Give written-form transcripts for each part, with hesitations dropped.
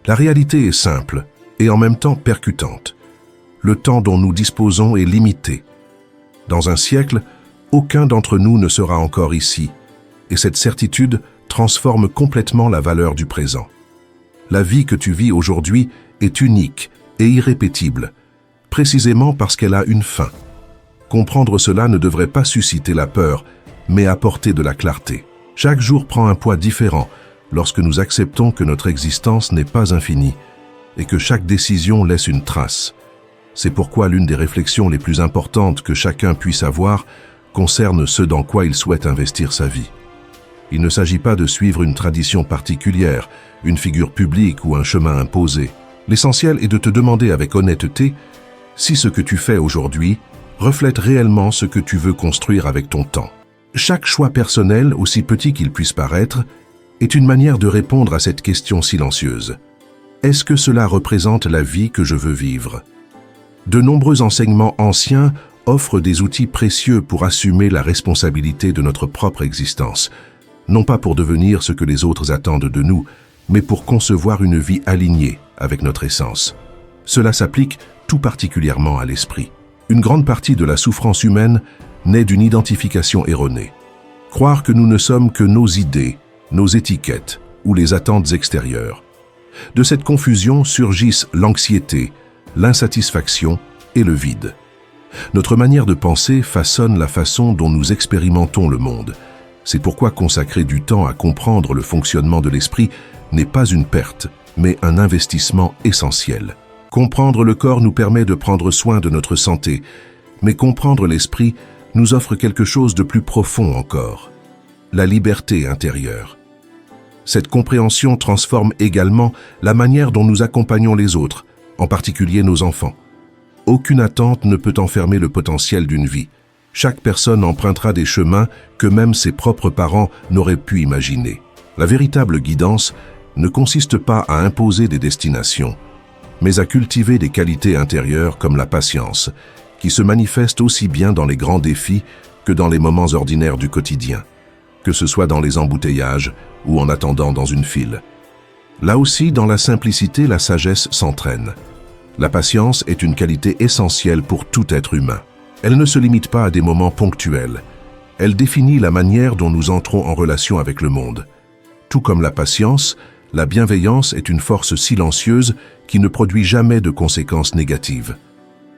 La réalité est simple et en même temps percutante. Le temps dont nous disposons est limité. Dans un siècle, aucun d'entre nous ne sera encore ici, et cette certitude transforme complètement la valeur du présent. La vie que tu vis aujourd'hui est unique et irrépétible, précisément parce qu'elle a une fin. Comprendre cela ne devrait pas susciter la peur, mais apporter de la clarté. Chaque jour prend un poids différent lorsque nous acceptons que notre existence n'est pas infinie et que chaque décision laisse une trace. C'est pourquoi l'une des réflexions les plus importantes que chacun puisse avoir concerne ce dans quoi il souhaite investir sa vie. Il ne s'agit pas de suivre une tradition particulière, une figure publique ou un chemin imposé. L'essentiel est de te demander avec honnêteté si ce que tu fais aujourd'hui reflète réellement ce que tu veux construire avec ton temps. Chaque choix personnel, aussi petit qu'il puisse paraître, est une manière de répondre à cette question silencieuse. Est-ce que cela représente la vie que je veux vivre ? De nombreux enseignements anciens offrent des outils précieux pour assumer la responsabilité de notre propre existence, non pas pour devenir ce que les autres attendent de nous, mais pour concevoir une vie alignée avec notre essence. Cela s'applique tout particulièrement à l'esprit. Une grande partie de la souffrance humaine naît d'une identification erronée. Croire que nous ne sommes que nos idées, nos étiquettes ou les attentes extérieures. De cette confusion surgissent l'anxiété, l'insatisfaction et le vide. Notre manière de penser façonne la façon dont nous expérimentons le monde. C'est pourquoi consacrer du temps à comprendre le fonctionnement de l'esprit n'est pas une perte, mais un investissement essentiel. Comprendre le corps nous permet de prendre soin de notre santé, mais comprendre l'esprit nous offre quelque chose de plus profond encore, la liberté intérieure. Cette compréhension transforme également la manière dont nous accompagnons les autres, en particulier nos enfants. Aucune attente ne peut enfermer le potentiel d'une vie. Chaque personne empruntera des chemins que même ses propres parents n'auraient pu imaginer. La véritable guidance ne consiste pas à imposer des destinations, mais à cultiver des qualités intérieures comme la patience, qui se manifestent aussi bien dans les grands défis que dans les moments ordinaires du quotidien, que ce soit dans les embouteillages ou en attendant dans une file. Là aussi, dans la simplicité, la sagesse s'entraîne. La patience est une qualité essentielle pour tout être humain. Elle ne se limite pas à des moments ponctuels. Elle définit la manière dont nous entrons en relation avec le monde. Tout comme la patience, la bienveillance est une force silencieuse qui ne produit jamais de conséquences négatives.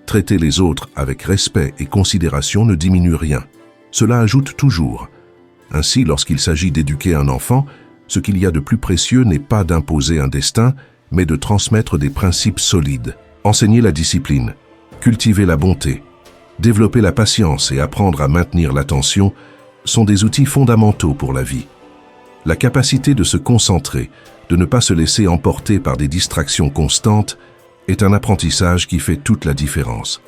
Traiter les autres avec respect et considération ne diminue rien. Cela ajoute toujours. Ainsi, lorsqu'il s'agit d'éduquer un enfant, ce qu'il y a de plus précieux n'est pas d'imposer un destin, mais de transmettre des principes solides. Enseigner la discipline, cultiver la bonté, développer la patience et apprendre à maintenir l'attention sont des outils fondamentaux pour la vie. La capacité de se concentrer, de ne pas se laisser emporter par des distractions constantes, est un apprentissage qui fait toute la différence.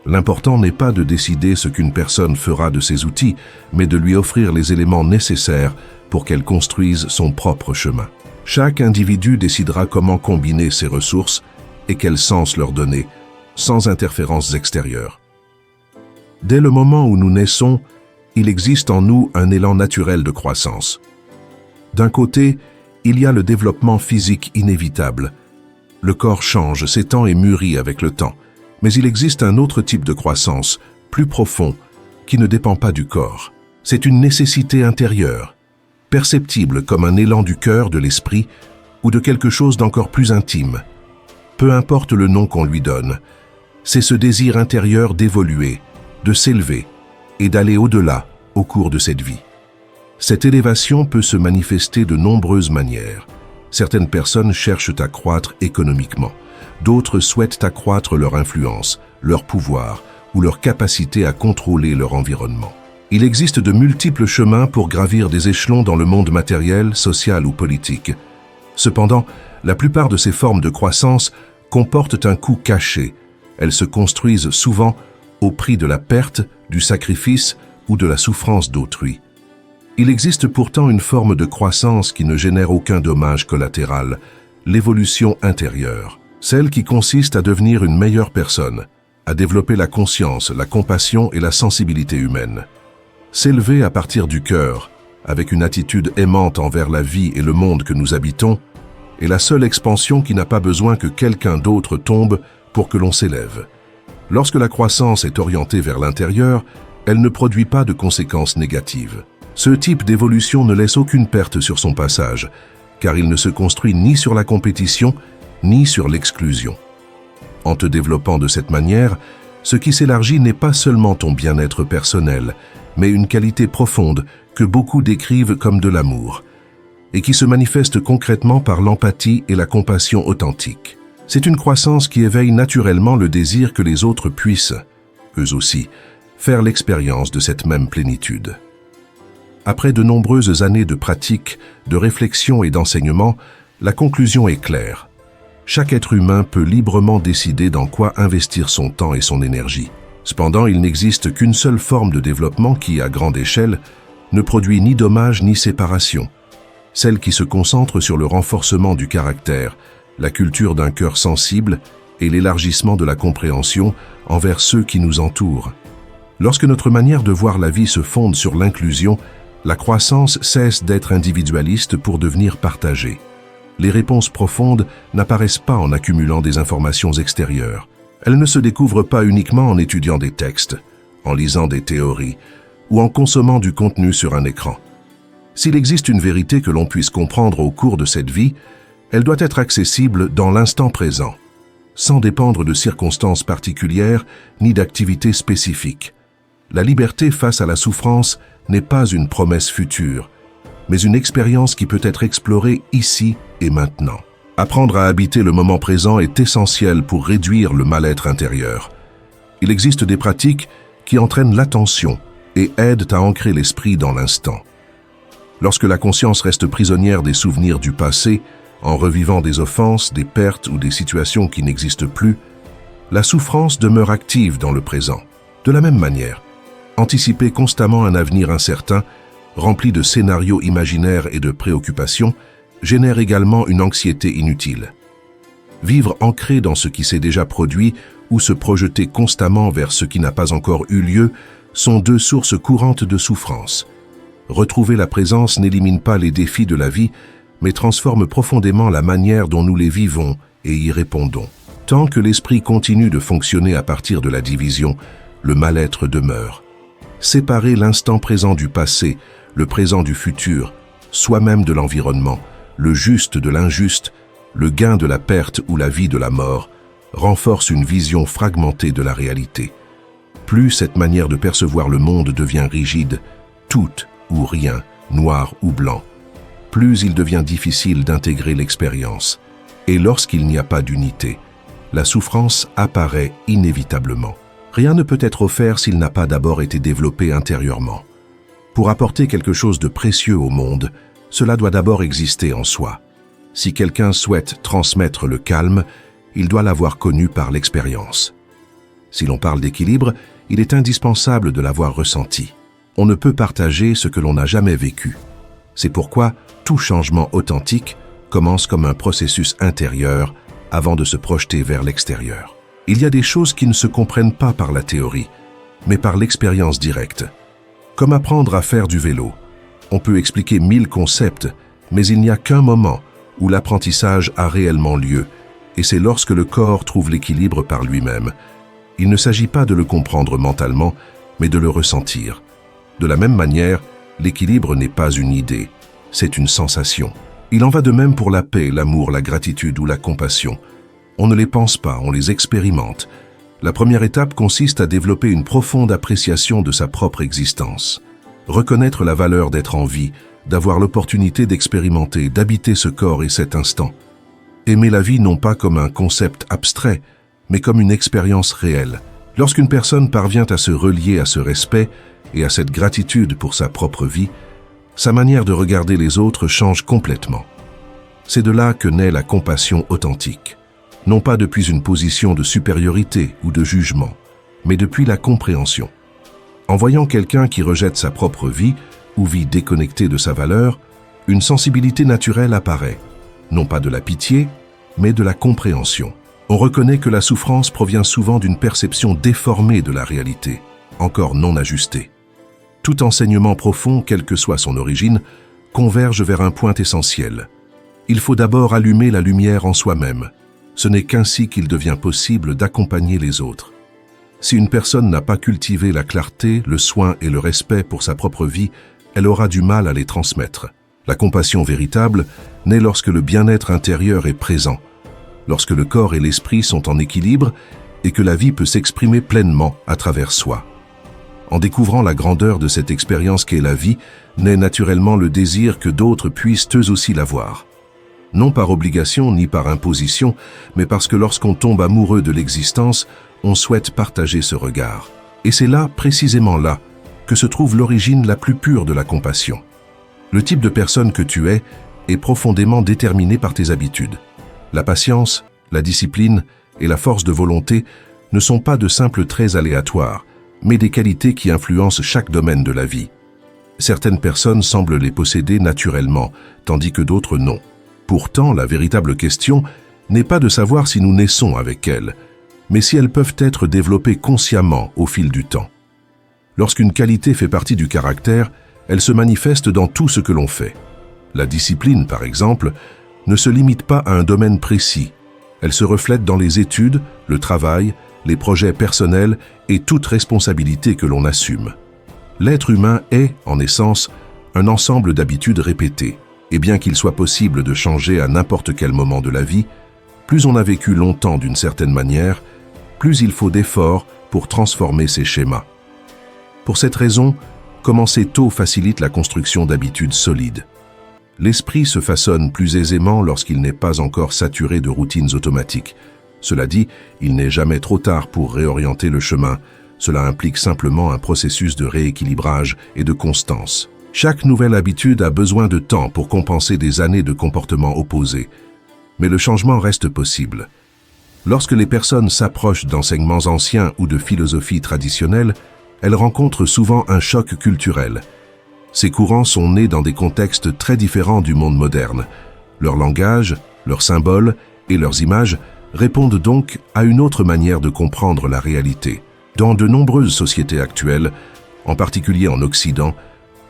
L'important n'est pas de décider ce qu'une personne fera de ses outils, mais de lui offrir les éléments nécessaires pour qu'elle construise son propre chemin. Chaque individu décidera comment combiner ses ressources et quel sens leur donner, sans interférences extérieures. Dès le moment où nous naissons, il existe en nous un élan naturel de croissance. D'un côté, il y a le développement physique inévitable. Le corps change, s'étend et mûrit avec le temps. Mais il existe un autre type de croissance, plus profond, qui ne dépend pas du corps. C'est une nécessité intérieure, perceptible comme un élan du cœur, de l'esprit, ou de quelque chose d'encore plus intime. Peu importe le nom qu'on lui donne, c'est ce désir intérieur d'évoluer, de s'élever et d'aller au-delà au cours de cette vie. Cette élévation peut se manifester de nombreuses manières. Certaines personnes cherchent à croître économiquement. D'autres souhaitent accroître leur influence, leur pouvoir ou leur capacité à contrôler leur environnement. Il existe de multiples chemins pour gravir des échelons dans le monde matériel, social ou politique. Cependant, la plupart de ces formes de croissance comportent un coût caché. Elles se construisent souvent au prix de la perte, du sacrifice ou de la souffrance d'autrui. Il existe pourtant une forme de croissance qui ne génère aucun dommage collatéral, l'évolution intérieure. Celle qui consiste à devenir une meilleure personne, à développer la conscience, la compassion et la sensibilité humaine. S'élever à partir du cœur, avec une attitude aimante envers la vie et le monde que nous habitons, est la seule expansion qui n'a pas besoin que quelqu'un d'autre tombe pour que l'on s'élève. Lorsque la croissance est orientée vers l'intérieur, elle ne produit pas de conséquences négatives. Ce type d'évolution ne laisse aucune perte sur son passage, car il ne se construit ni sur la compétition, ni sur l'exclusion. En te développant de cette manière, ce qui s'élargit n'est pas seulement ton bien-être personnel, mais une qualité profonde que beaucoup décrivent comme de l'amour, et qui se manifeste concrètement par l'empathie et la compassion authentique. C'est une croissance qui éveille naturellement le désir que les autres puissent, eux aussi, faire l'expérience de cette même plénitude. Après de nombreuses années de pratique, de réflexion et d'enseignement, la conclusion est claire. Chaque être humain peut librement décider dans quoi investir son temps et son énergie. Cependant, il n'existe qu'une seule forme de développement qui, à grande échelle, ne produit ni dommage ni séparation. Celle qui se concentre sur le renforcement du caractère, la culture d'un cœur sensible et l'élargissement de la compréhension envers ceux qui nous entourent. Lorsque notre manière de voir la vie se fonde sur l'inclusion, la croissance cesse d'être individualiste pour devenir partagée. Les réponses profondes n'apparaissent pas en accumulant des informations extérieures. Elles ne se découvrent pas uniquement en étudiant des textes, en lisant des théories ou en consommant du contenu sur un écran. S'il existe une vérité que l'on puisse comprendre au cours de cette vie, elle doit être accessible dans l'instant présent, sans dépendre de circonstances particulières ni d'activités spécifiques. La liberté face à la souffrance n'est pas une promesse future, mais une expérience qui peut être explorée ici et maintenant. Apprendre à habiter le moment présent est essentiel pour réduire le mal-être intérieur. Il existe des pratiques qui entraînent l'attention et aident à ancrer l'esprit dans l'instant. Lorsque la conscience reste prisonnière des souvenirs du passé, en revivant des offenses, des pertes ou des situations qui n'existent plus, la souffrance demeure active dans le présent. De la même manière, anticiper constamment un avenir incertain, rempli de scénarios imaginaires et de préoccupations, génère également une anxiété inutile. Vivre ancré dans ce qui s'est déjà produit ou se projeter constamment vers ce qui n'a pas encore eu lieu sont deux sources courantes de souffrance. Retrouver la présence n'élimine pas les défis de la vie, mais transforme profondément la manière dont nous les vivons et y répondons. Tant que l'esprit continue de fonctionner à partir de la division, le mal-être demeure. Séparer l'instant présent du passé, le présent du futur, soi-même de l'environnement, le juste de l'injuste, le gain de la perte ou la vie de la mort, renforce une vision fragmentée de la réalité. Plus cette manière de percevoir le monde devient rigide, tout ou rien, noir ou blanc, plus il devient difficile d'intégrer l'expérience. Et lorsqu'il n'y a pas d'unité, la souffrance apparaît inévitablement. Rien ne peut être offert s'il n'a pas d'abord été développé intérieurement. Pour apporter quelque chose de précieux au monde, cela doit d'abord exister en soi. Si quelqu'un souhaite transmettre le calme, il doit l'avoir connu par l'expérience. Si l'on parle d'équilibre, il est indispensable de l'avoir ressenti. On ne peut partager ce que l'on n'a jamais vécu. C'est pourquoi tout changement authentique commence comme un processus intérieur avant de se projeter vers l'extérieur. Il y a des choses qui ne se comprennent pas par la théorie, mais par l'expérience directe. Comme apprendre à faire du vélo. On peut expliquer 1000 concepts, mais il n'y a qu'un moment où l'apprentissage a réellement lieu, et c'est lorsque le corps trouve l'équilibre par lui-même. Il ne s'agit pas de le comprendre mentalement, mais de le ressentir. De la même manière, l'équilibre n'est pas une idée, c'est une sensation. Il en va de même pour la paix, l'amour, la gratitude ou la compassion. On ne les pense pas, on les expérimente. La première étape consiste à développer une profonde appréciation de sa propre existence. Reconnaître la valeur d'être en vie, d'avoir l'opportunité d'expérimenter, d'habiter ce corps et cet instant. Aimer la vie non pas comme un concept abstrait, mais comme une expérience réelle. Lorsqu'une personne parvient à se relier à ce respect et à cette gratitude pour sa propre vie, sa manière de regarder les autres change complètement. C'est de là que naît la compassion authentique. Non pas depuis une position de supériorité ou de jugement, mais depuis la compréhension. En voyant quelqu'un qui rejette sa propre vie ou vit déconnecté de sa valeur, une sensibilité naturelle apparaît, non pas de la pitié, mais de la compréhension. On reconnaît que la souffrance provient souvent d'une perception déformée de la réalité, encore non ajustée. Tout enseignement profond, quelle que soit son origine, converge vers un point essentiel. il faut d'abord allumer la lumière en soi-même. Ce n'est qu'ainsi qu'il devient possible d'accompagner les autres. Si une personne n'a pas cultivé la clarté, le soin et le respect pour sa propre vie, elle aura du mal à les transmettre. La compassion véritable naît lorsque le bien-être intérieur est présent, lorsque le corps et l'esprit sont en équilibre et que la vie peut s'exprimer pleinement à travers soi. En découvrant la grandeur de cette expérience qu'est la vie, naît naturellement le désir que d'autres puissent eux aussi la voir. Non par obligation ni par imposition, mais parce que lorsqu'on tombe amoureux de l'existence, on souhaite partager ce regard. Et c'est là, précisément là, que se trouve l'origine la plus pure de la compassion. Le type de personne que tu es est profondément déterminé par tes habitudes. La patience, la discipline et la force de volonté ne sont pas de simples traits aléatoires, mais des qualités qui influencent chaque domaine de la vie. Certaines personnes semblent les posséder naturellement, tandis que d'autres non. Pourtant, la véritable question n'est pas de savoir si nous naissons avec elles, mais si elles peuvent être développées consciemment au fil du temps. Lorsqu'une qualité fait partie du caractère, elle se manifeste dans tout ce que l'on fait. La discipline, par exemple, ne se limite pas à un domaine précis. Elle se reflète dans les études, le travail, les projets personnels et toute responsabilité que l'on assume. L'être humain est, en essence, un ensemble d'habitudes répétées. Et bien qu'il soit possible de changer à n'importe quel moment de la vie, plus on a vécu longtemps d'une certaine manière, plus il faut d'efforts pour transformer ces schémas. Pour cette raison, commencer tôt facilite la construction d'habitudes solides. L'esprit se façonne plus aisément lorsqu'il n'est pas encore saturé de routines automatiques. Cela dit, il n'est jamais trop tard pour réorienter le chemin. Cela implique simplement un processus de rééquilibrage et de constance. Chaque nouvelle habitude a besoin de temps pour compenser des années de comportements opposés. Mais le changement reste possible. Lorsque les personnes s'approchent d'enseignements anciens ou de philosophies traditionnelles, elles rencontrent souvent un choc culturel. Ces courants sont nés dans des contextes très différents du monde moderne. Leur langage, leurs symboles et leurs images répondent donc à une autre manière de comprendre la réalité. Dans de nombreuses sociétés actuelles, en particulier en Occident,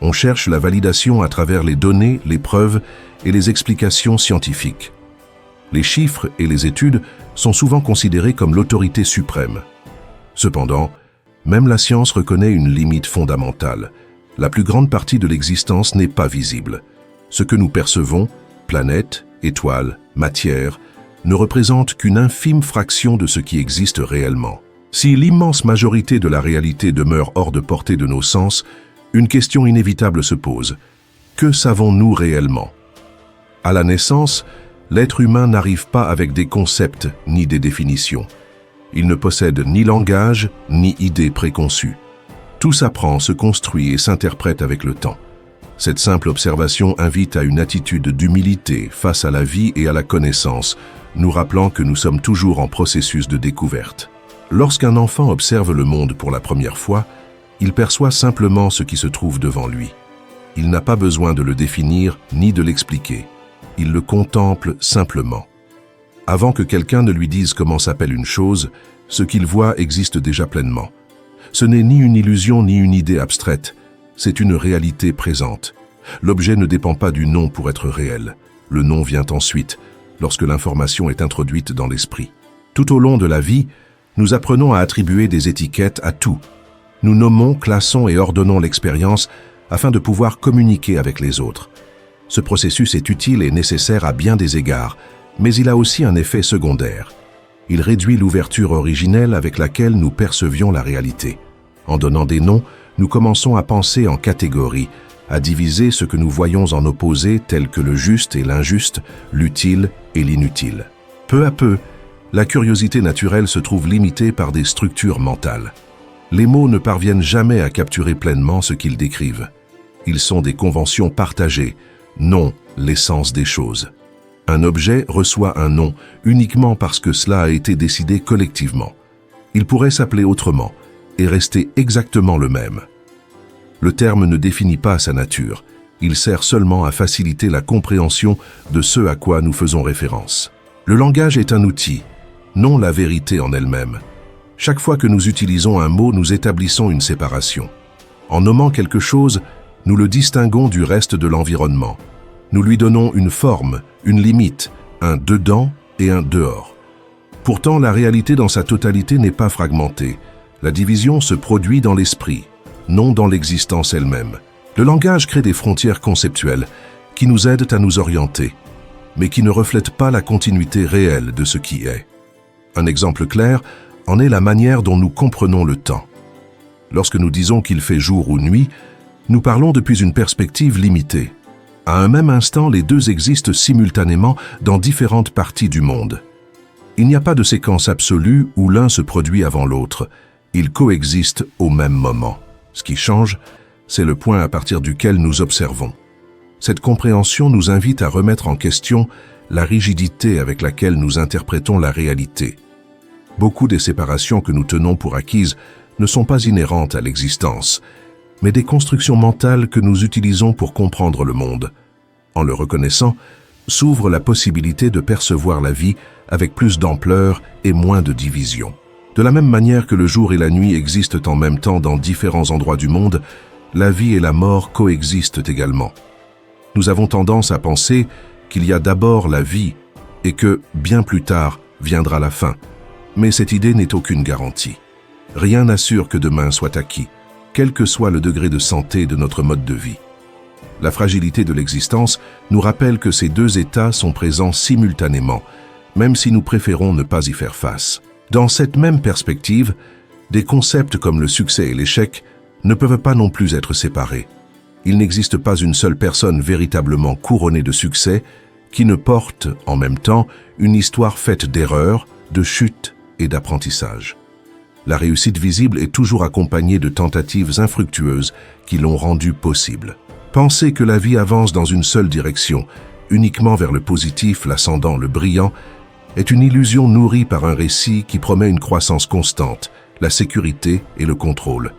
on cherche la validation à travers les données, les preuves et les explications scientifiques. Les chiffres et les études sont souvent considérés comme l'autorité suprême. Cependant, même la science reconnaît une limite fondamentale. La plus grande partie de l'existence n'est pas visible. Ce que nous percevons, planètes, étoiles, matière, ne représente qu'une infime fraction de ce qui existe réellement. Si l'immense majorité de la réalité demeure hors de portée de nos sens, une question inévitable se pose. Que savons-nous réellement? À la naissance, l'être humain n'arrive pas avec des concepts ni des définitions. Il ne possède ni langage, ni idées préconçues. Tout s'apprend, se construit et s'interprète avec le temps. Cette simple observation invite à une attitude d'humilité face à la vie et à la connaissance, nous rappelant que nous sommes toujours en processus de découverte. Lorsqu'un enfant observe le monde pour la première fois, il perçoit simplement ce qui se trouve devant lui. Il n'a pas besoin de le définir ni de l'expliquer. Il le contemple simplement. Avant que quelqu'un ne lui dise comment s'appelle une chose, ce qu'il voit existe déjà pleinement. Ce n'est ni une illusion ni une idée abstraite, c'est une réalité présente. L'objet ne dépend pas du nom pour être réel. Le nom vient ensuite, lorsque l'information est introduite dans l'esprit. Tout au long de la vie, nous apprenons à attribuer des étiquettes à tout. Nous nommons, classons et ordonnons l'expérience afin de pouvoir communiquer avec les autres. Ce processus est utile et nécessaire à bien des égards, mais il a aussi un effet secondaire. Il réduit l'ouverture originelle avec laquelle nous percevions la réalité. En donnant des noms, nous commençons à penser en catégories, à diviser ce que nous voyons en opposés tels que le juste et l'injuste, l'utile et l'inutile. Peu à peu, la curiosité naturelle se trouve limitée par des structures mentales. Les mots ne parviennent jamais à capturer pleinement ce qu'ils décrivent. Ils sont des conventions partagées, non l'essence des choses. Un objet reçoit un nom uniquement parce que cela a été décidé collectivement. Il pourrait s'appeler autrement et rester exactement le même. Le terme ne définit pas sa nature, il sert seulement à faciliter la compréhension de ce à quoi nous faisons référence. Le langage est un outil, non la vérité en elle-même. Chaque fois que nous utilisons un mot, nous établissons une séparation. En nommant quelque chose, nous le distinguons du reste de l'environnement. Nous lui donnons une forme, une limite, un dedans et un dehors. Pourtant, la réalité dans sa totalité n'est pas fragmentée. La division se produit dans l'esprit, non dans l'existence elle-même. Le langage crée des frontières conceptuelles qui nous aident à nous orienter, mais qui ne reflètent pas la continuité réelle de ce qui est. Un exemple clair en est la manière dont nous comprenons le temps. Lorsque nous disons qu'il fait jour ou nuit, nous parlons depuis une perspective limitée. À un même instant, les deux existent simultanément dans différentes parties du monde. Il n'y a pas de séquence absolue où l'un se produit avant l'autre. Ils coexistent au même moment. Ce qui change, c'est le point à partir duquel nous observons. Cette compréhension nous invite à remettre en question la rigidité avec laquelle nous interprétons la réalité. Beaucoup des séparations que nous tenons pour acquises ne sont pas inhérentes à l'existence, mais des constructions mentales que nous utilisons pour comprendre le monde. En le reconnaissant, s'ouvre la possibilité de percevoir la vie avec plus d'ampleur et moins de division. De la même manière que le jour et la nuit existent en même temps dans différents endroits du monde, la vie et la mort coexistent également. Nous avons tendance à penser qu'il y a d'abord la vie et que, bien plus tard, viendra la fin. Mais cette idée n'est aucune garantie. Rien n'assure que demain soit acquis, quel que soit le degré de santé de notre mode de vie. La fragilité de l'existence nous rappelle que ces deux états sont présents simultanément, même si nous préférons ne pas y faire face. Dans cette même perspective, des concepts comme le succès et l'échec ne peuvent pas non plus être séparés. Il n'existe pas une seule personne véritablement couronnée de succès qui ne porte, en même temps, une histoire faite d'erreurs, de chutes et d'apprentissage. La réussite visible est toujours accompagnée de tentatives infructueuses qui l'ont rendue possible. Penser que la vie avance dans une seule direction, uniquement vers le positif, l'ascendant, le brillant, est une illusion nourrie par un récit qui promet une croissance constante, la sécurité et le contrôle.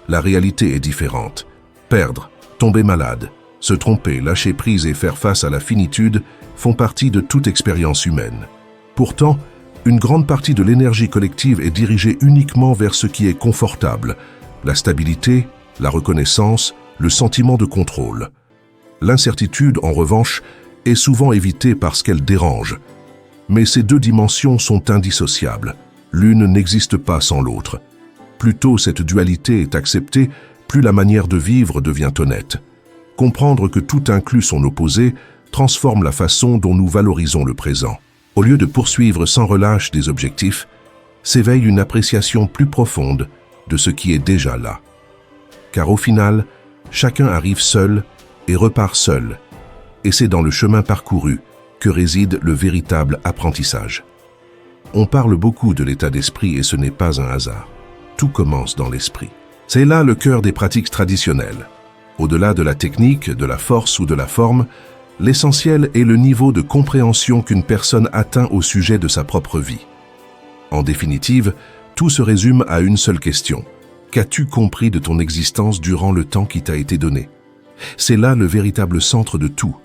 La réalité est différente. Perdre, tomber malade, se tromper, lâcher prise et faire face à la finitude font partie de toute expérience humaine. Pourtant, une grande partie de l'énergie collective est dirigée uniquement vers ce qui est confortable, la stabilité, la reconnaissance, le sentiment de contrôle. L'incertitude, en revanche, est souvent évitée parce qu'elle dérange. Mais ces deux dimensions sont indissociables. L'une n'existe pas sans l'autre. Plus tôt cette dualité est acceptée, plus la manière de vivre devient honnête. Comprendre que tout inclut son opposé transforme la façon dont nous valorisons le présent. Au lieu de poursuivre sans relâche des objectifs, s'éveille une appréciation plus profonde de ce qui est déjà là. Car au final, chacun arrive seul et repart seul, et c'est dans le chemin parcouru que réside le véritable apprentissage. On parle beaucoup de l'état d'esprit et ce n'est pas un hasard. Tout commence dans l'esprit. C'est là le cœur des pratiques traditionnelles. Au-delà de la technique, de la force ou de la forme, l'essentiel est le niveau de compréhension qu'une personne atteint au sujet de sa propre vie. En définitive, tout se résume à une seule question. Qu'as-tu compris de ton existence durant le temps qui t'a été donné? C'est là le véritable centre de tout.